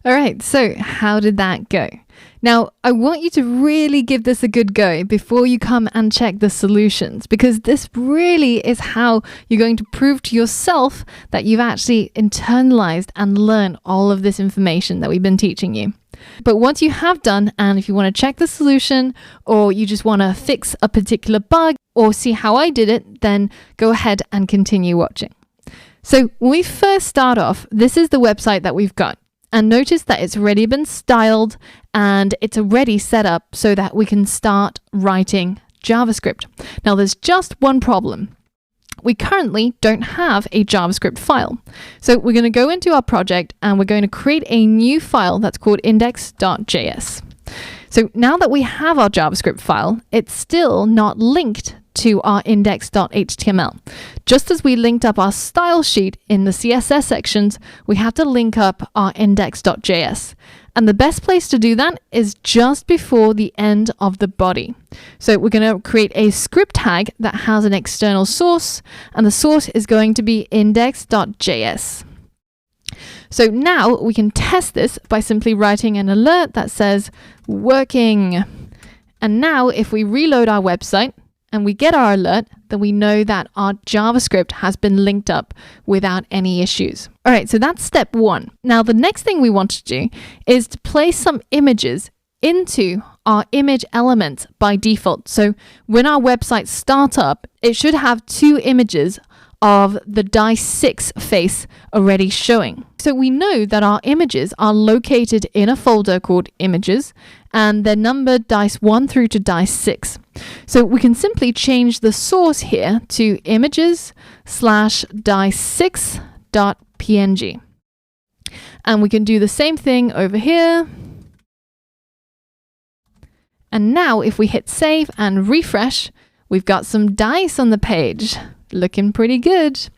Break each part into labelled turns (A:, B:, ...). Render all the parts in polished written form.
A: All right, so how did that go? Now, I want you to really give this a good go before you come and check the solutions, because this really is how you're going to prove to yourself that you've actually internalized and learned all of this information that we've been teaching you. But once you have done, and if you want to check the solution, or you just want to fix a particular bug or see how I did it, then go ahead and continue watching. So when we first start off, this is the website that we've got. And notice that it's already been styled and it's already set up so that we can start writing JavaScript. Now there's just one problem. We currently don't have a JavaScript file. So we're going to go into our project and we're going to create a new file that's called index.js. So now that we have our JavaScript file, it's still not linked to our index.html. Just as we linked up our style sheet in the CSS sections, we have to link up our index.js. And the best place to do that is just before the end of the body. So we're going to create a script tag that has an external source, and the source is going to be index.js. So now we can test this by simply writing an alert that says working. And now if we reload our website and we get our alert, then we know that our JavaScript has been linked up without any issues. All right, so that's step one. Now the next thing we want to do is to place some images into our image elements by default. So when our website starts up, it should have 2 images of the Dicee face already showing. So we know that our images are located in a folder called images, and they're numbered Dice 1 through to Dice 6. So we can simply change the source here to images/dice6.png. And we can do the same thing over here. And now if we hit save and refresh, we've got some dice on the page. Looking pretty good.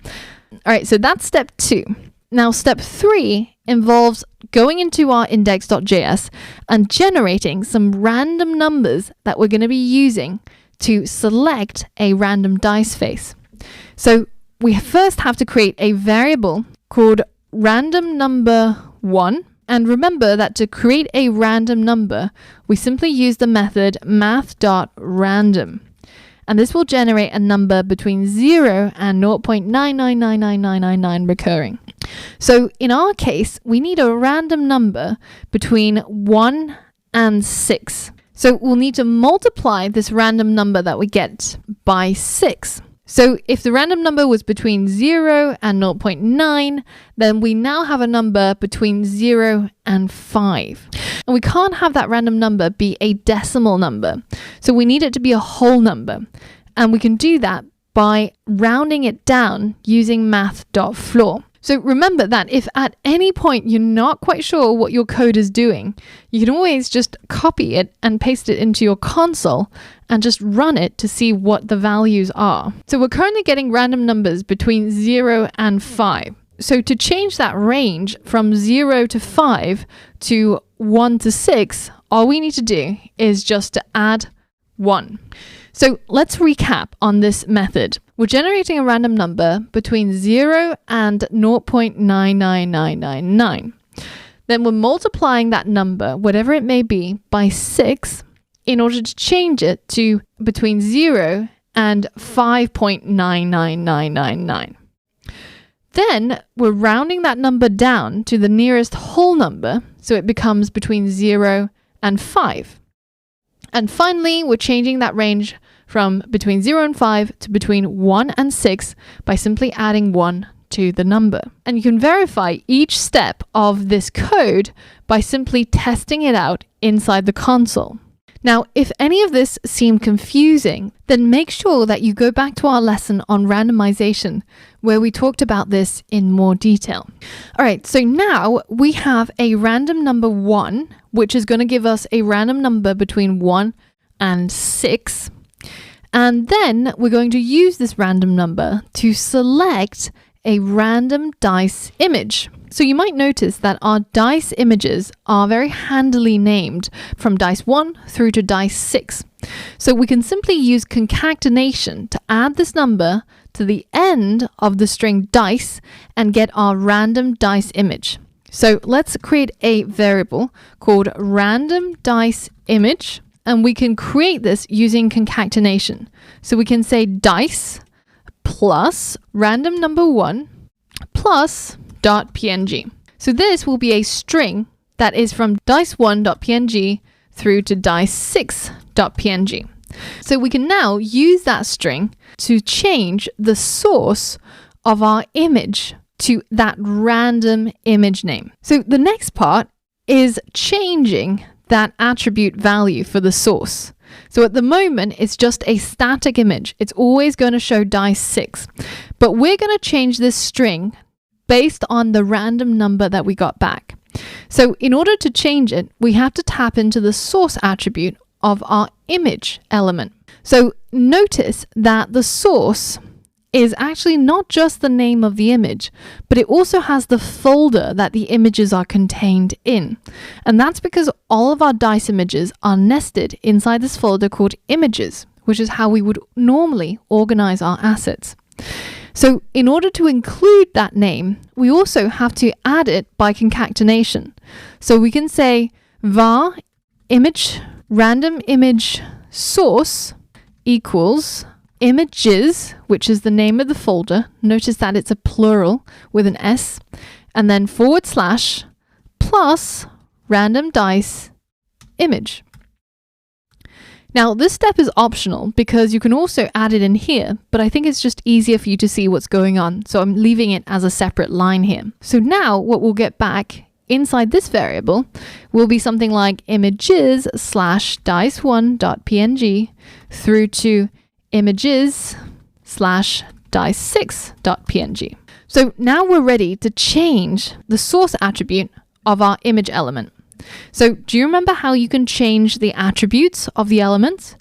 A: All right, so that's step 2. Now, step 3 involves going into our index.js and generating some random numbers that we're going to be using to select a random dice face. So we first have to create a variable called random number 1. And remember that to create a random number, we simply use the method math.random. And this will generate a number between 0 and 0.9999999 recurring. So in our case, we need a random number between 1 and 6. So we'll need to multiply this random number that we get by 6. So if the random number was between 0 and 0.9, then we now have a number between 0 and 5. And we can't have that random number be a decimal number. So we need it to be a whole number. And we can do that by rounding it down using math.floor. So remember that if at any point you're not quite sure what your code is doing, you can always just copy it and paste it into your console and just run it to see what the values are. So we're currently getting random numbers between 0 and 5. So to change that range from 0 to 5 to 1 to 6, all we need to do is just to add 1. So let's recap on this method. We're generating a random number between 0 and 0.99999. Then we're multiplying that number, whatever it may be, by 6 in order to change it to between 0 and 5.99999. Then we're rounding that number down to the nearest whole number, so it becomes between 0 and 5. And finally, we're changing that range from between 0 and 5 to between 1 and 6 by simply adding 1 to the number. And you can verify each step of this code by simply testing it out inside the console. Now, if any of this seemed confusing, then make sure that you go back to our lesson on randomization, where we talked about this in more detail. All right, so now we have a random number 1, which is going to give us a random number between 1 and 6. And then we're going to use this random number to select a random dice image. So you might notice that our dice images are very handily named from dice 1 through to dice 6. So we can simply use concatenation to add this number to the end of the string dice and get our random dice image. So let's create a variable called random dice image, and we can create this using concatenation. So we can say dice plus random number 1 plus .png. So this will be a string that is from dice1.png through to dice6.png. So we can now use that string to change the source of our image to that random image name. So the next part is changing that attribute value for the source. So at the moment, it's just a static image. It's always going to show dice6, but we're going to change this string based on the random number that we got back. So in order to change it, we have to tap into the source attribute of our image element. So notice that the source is actually not just the name of the image, but it also has the folder that the images are contained in. And that's because all of our dice images are nested inside this folder called images, which is how we would normally organize our assets. So in order to include that name, we also have to add it by concatenation. So we can say var image random image source equals images, which is the name of the folder. Notice that it's a plural with an S, and then / plus random dice image. Now this step is optional because you can also add it in here, but I think it's just easier for you to see what's going on. So I'm leaving it as a separate line here. So now what we'll get back inside this variable will be something like images / dice1.png through to images / dice6.png. So now we're ready to change the source attribute of our image element. So do you remember how you can change the attributes of the elements?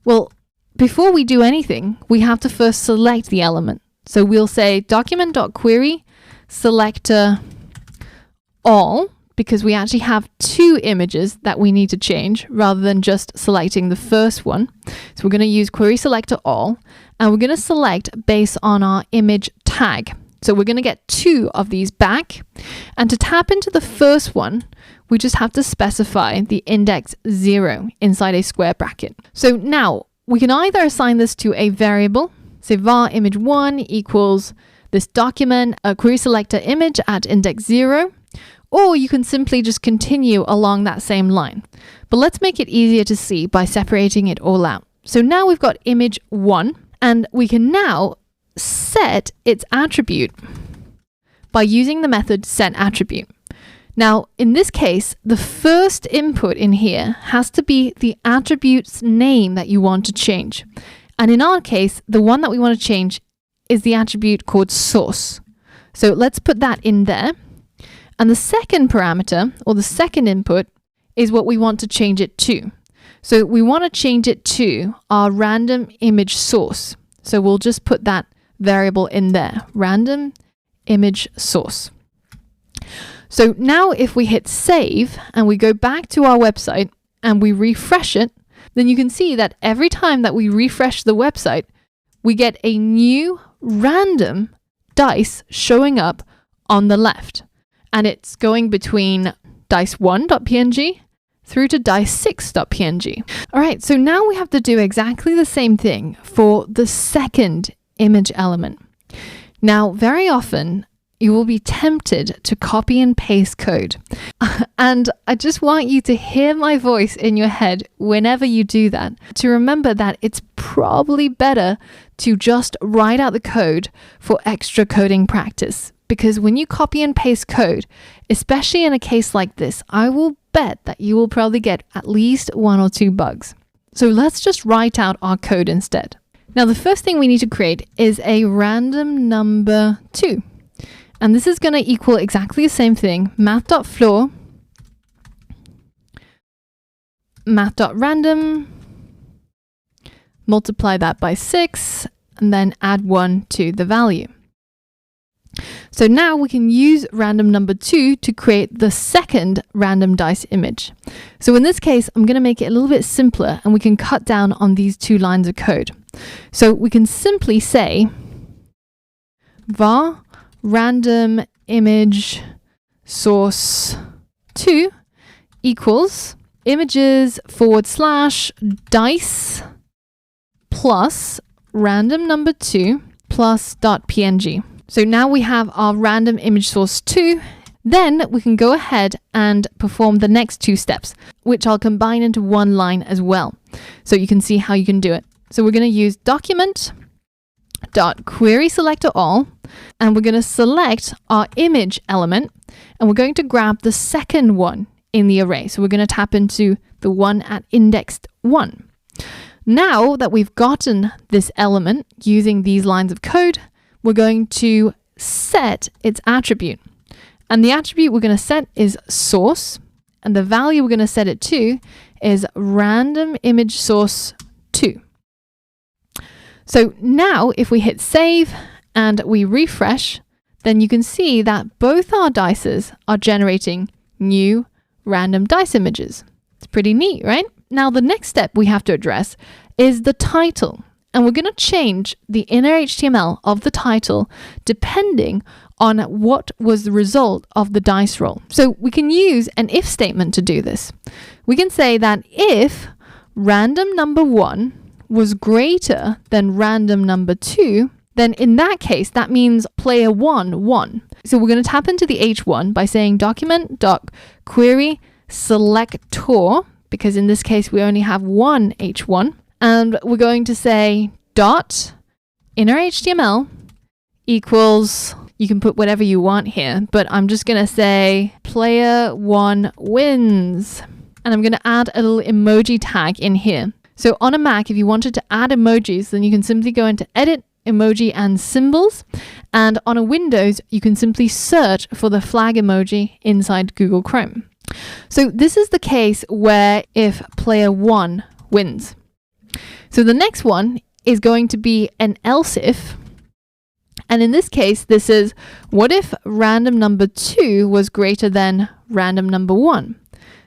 A: Well, before we do anything, we have to first select the element. So we'll say document.query selector all, because we actually have 2 images that we need to change rather than just selecting the first one. So we're going to use query selector all, and we're going to select based on our image tag. So we're going to get 2 of these back. And to tap into the first one, we just have to specify the index 0 inside a square bracket. So now we can either assign this to a variable, say var image1 equals this document, a query selector image at index 0, or you can simply just continue along that same line. But let's make it easier to see by separating it all out. So now we've got image 1, and we can now set its attribute by using the method setAttribute. Now, in this case, the first input in here has to be the attribute's name that you want to change. And in our case, the one that we want to change is the attribute called source. So let's put that in there. And the second parameter, or the second input, is what we want to change it to. So we want to change it to our random image source. So we'll just put that variable in there, random image source. So now if we hit save and we go back to our website and we refresh it, then you can see that every time that we refresh the website, we get a new random dice showing up on the left. And it's going between dice1.png through to dice6.png. All right, so now we have to do exactly the same thing for the second image element. Now, very often you will be tempted to copy and paste code. And I just want you to hear my voice in your head whenever you do that, to remember that it's probably better to just write out the code for extra coding practice. Because when you copy and paste code, especially in a case like this, I will bet that you will probably get at least 1 or 2 bugs. So let's just write out our code instead. Now, the first thing we need to create is a random number 2. And this is going to equal exactly the same thing, math.floor, math.random, multiply that by 6, and then add 1 to the value. So now we can use random number 2 to create the second random dice image. So in this case, I'm going to make it a little bit simpler and we can cut down on these 2 lines of code. So we can simply say var random image source2 equals images / dice plus random number 2 plus .png. So now we have our random image source 2. Then we can go ahead and perform the next 2 steps, which I'll combine into one line as well. So you can see how you can do it. So we're going to use document.querySelectorAll, and we're going to select our image element, and we're going to grab the second one in the array. So we're going to tap into the one at indexed 1. Now that we've gotten this element using these lines of code, we're going to set its attribute. And the attribute we're going to set is source, and the value we're going to set it to is random image source 2. So now if we hit save and we refresh, then you can see that both our dices are generating new random dice images. It's pretty neat, right? Now the next step we have to address is the title. And we're going to change the inner HTML of the title depending on what was the result of the dice roll. So we can use an if statement to do this. We can say that if random number 1 was greater than random number 2, then in that case, that means player 1 won. So we're going to tap into the H1 by saying document.querySelector, because in this case, we only have one H1. And we're going to say dot inner HTML equals, you can put whatever you want here, but I'm just going to say player 1 wins. And I'm going to add a little emoji tag in here. So on a Mac, if you wanted to add emojis, then you can simply go into edit, emoji and symbols. And on a Windows, you can simply search for the flag emoji inside Google Chrome. So this is the case where if player 1 wins. So the next one is going to be an else if. And in this case, this is what if random number 2 was greater than random number 1?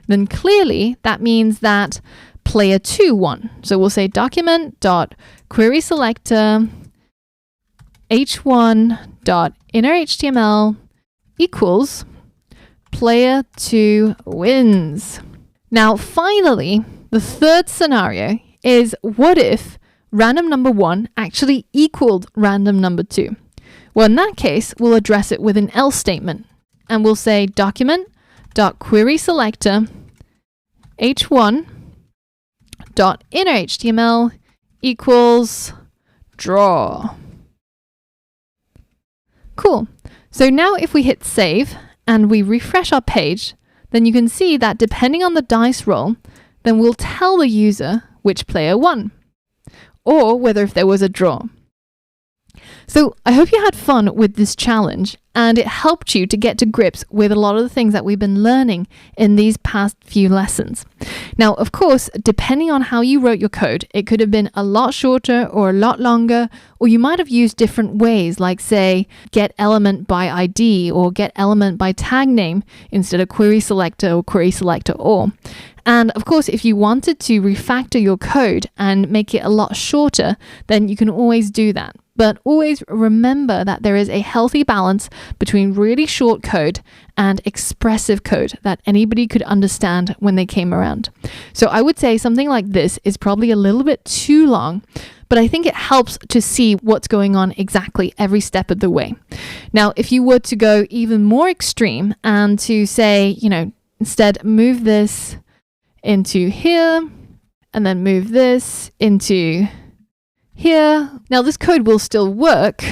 A: Then clearly that means that player 2 won. So we'll say document.querySelector h1.innerHTML equals player 2 wins. Now finally, the third scenario is what if random number 1 actually equaled random number 2? Well, in that case, we'll address it with an else statement. And we'll say document.querySelector h1.innerHTML equals draw. Cool. So now if we hit save and we refresh our page, then you can see that depending on the dice roll, then we'll tell the user which player won, or whether if there was a draw. So I hope you had fun with this challenge and it helped you to get to grips with a lot of the things that we've been learning in these past few lessons. Now, of course, depending on how you wrote your code, it could have been a lot shorter or a lot longer, or you might have used different ways, like say, get element by ID or get element by tag name instead of query selector or query selector or. And of course, if you wanted to refactor your code and make it a lot shorter, then you can always do that. But always remember that there is a healthy balance between really short code and expressive code that anybody could understand when they came around. So I would say something like this is probably a little bit too long, but I think it helps to see what's going on exactly every step of the way. Now, if you were to go even more extreme and to say, instead move this into here and then move this into here. Now this code will still work,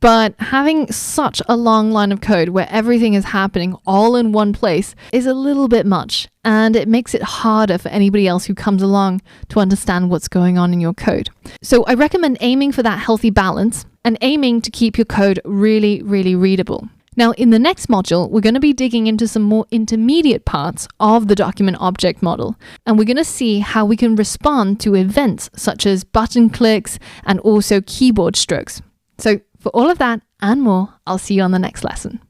A: but having such a long line of code where everything is happening all in one place is a little bit much, and it makes it harder for anybody else who comes along to understand what's going on in your code. So I recommend aiming for that healthy balance and aiming to keep your code really, really readable. Now, in the next module, we're going to be digging into some more intermediate parts of the document object model, and we're going to see how we can respond to events such as button clicks and also keyboard strokes. So for all of that and more, I'll see you on the next lesson.